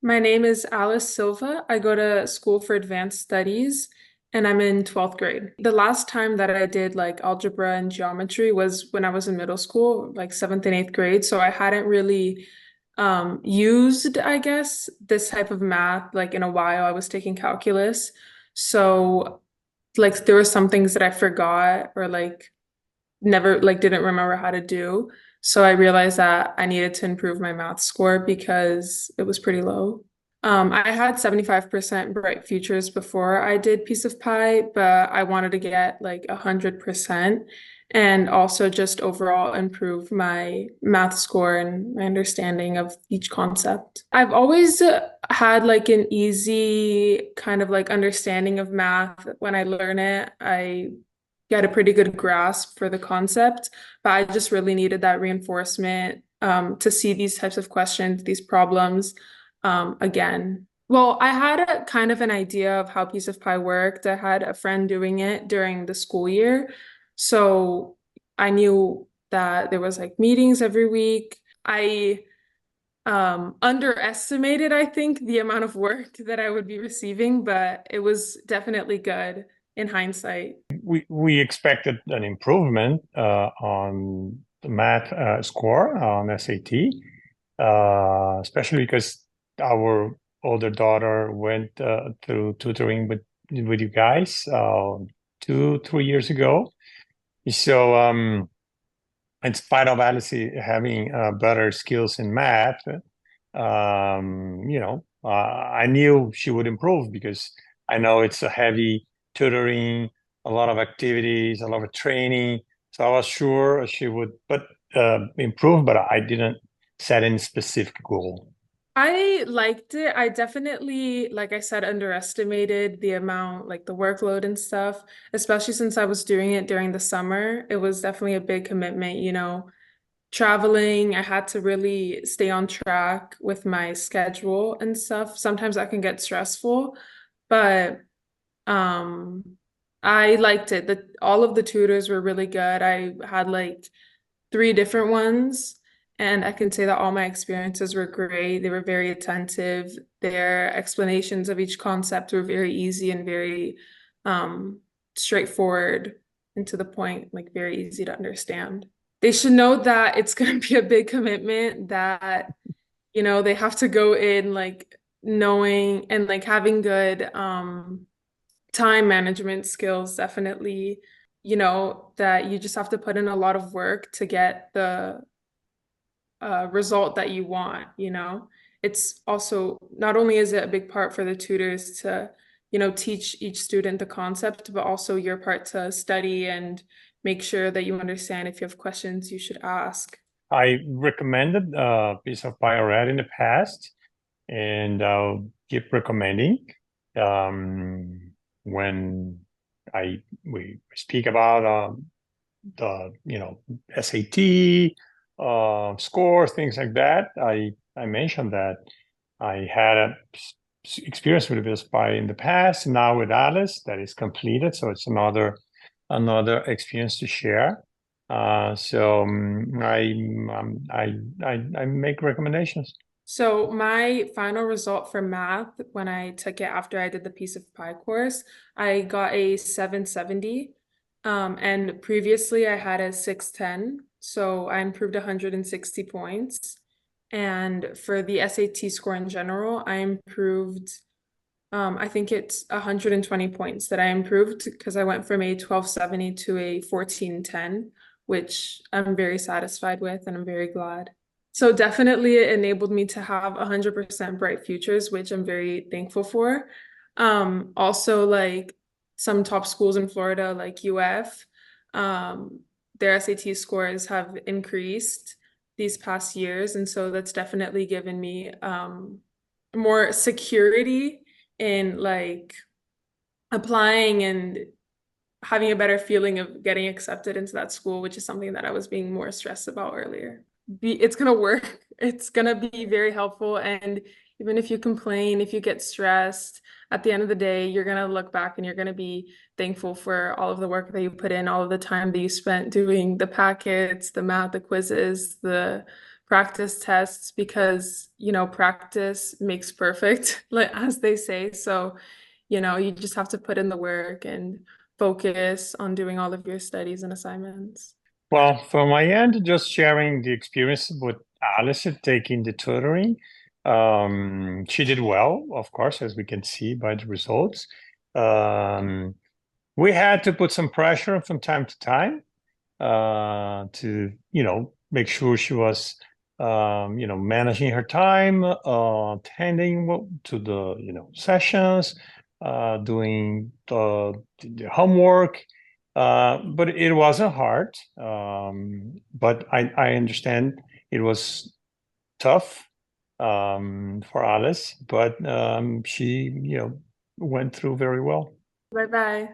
My name is Alice Silva. I go to school for advanced studies and I'm in 12th grade. The last time that I did like algebra and geometry was when I was in middle school, like seventh and eighth grade. So I hadn't really used, I guess, this type of math like in a while. I was taking calculus. So like there were some things that I forgot or like never like didn't remember how to do. So I realized that I needed to improve my math score because it was pretty low. I had 75% bright futures before I did piece of pie, but I wanted to get like 100% and also just overall improve my math score and my understanding of each concept. I've always had like an easy kind of like understanding of math. When I learn it, I get a pretty good grasp for the concept, but I just really needed that reinforcement to see these types of questions, these problems again. Well, I had a kind of an idea of how piece of pie worked. I had a friend doing it during the school year, so I knew that there was like meetings every week. I underestimated, I think, the amount of work that I would be receiving, but it was definitely good in hindsight. We expected an improvement on the math score on SAT, especially because our older daughter went through tutoring with you guys 2, 3 years ago. So, in spite of Alice having better skills in math, I knew she would improve because I know it's a heavy tutoring, a lot of activities, a lot of training. So I was sure she would, but improve. But I didn't set any specific goal. I liked it. I definitely, like I said, underestimated the amount, like the workload and stuff, especially since I was doing it during the summer. It was definitely a big commitment, traveling. I had to really stay on track with my schedule and stuff. Sometimes that can get stressful, but um I liked it. All of the tutors were really good. I had like three different ones. And I can say that all my experiences were great. They were very attentive. Their explanations of each concept were very easy and very straightforward and to the point, like very easy to understand. They should know that it's going to be a big commitment, that, they have to go in like knowing and like having good time management skills, definitely, that you just have to put in a lot of work to get the result that you want. It's also not only is it a big part for the tutors to, teach each student the concept, but also your part to study and make sure that you understand if you have questions you should ask. I recommended a piece of pie already in the past, and I'll keep recommending when I we speak about the SAT scores, things like that. I mentioned that I had a experience with this by in the past. Now with Alice, that is completed, so it's another experience to share. So I make recommendations. So my final result for math, when I took it after I did the piece of pie course, I got a 770. And previously I had a 610. So I improved 160 points. And for the SAT score in general, I improved, I think it's 120 points that I improved because I went from a 1270 to a 1410, which I'm very satisfied with and I'm very glad. So definitely it enabled me to have 100% bright futures, which I'm very thankful for. Also like some top schools in Florida, like UF, um, their SAT scores have increased these past years. And so that's definitely given me more security in like applying and having a better feeling of getting accepted into that school, which is something that I was being more stressed about earlier. It's gonna work. It's gonna be very helpful. And even if you complain, if you get stressed, at the end of the day, you're gonna look back and you're gonna be thankful for all of the work that you put in, all of the time that you spent doing the packets, the math, the quizzes, the practice tests because, practice makes perfect, like as they say. So, you just have to put in the work and focus on doing all of your studies and assignments. Well, from my end, just sharing the experience with Alice at taking the tutoring. She did well, of course, as we can see by the results. Um, we had to put some pressure from time to time to, make sure she was, managing her time, attending to the, sessions, doing the homework. But it wasn't hard. But I understand it was tough for Alice, but she, went through very well. Bye bye.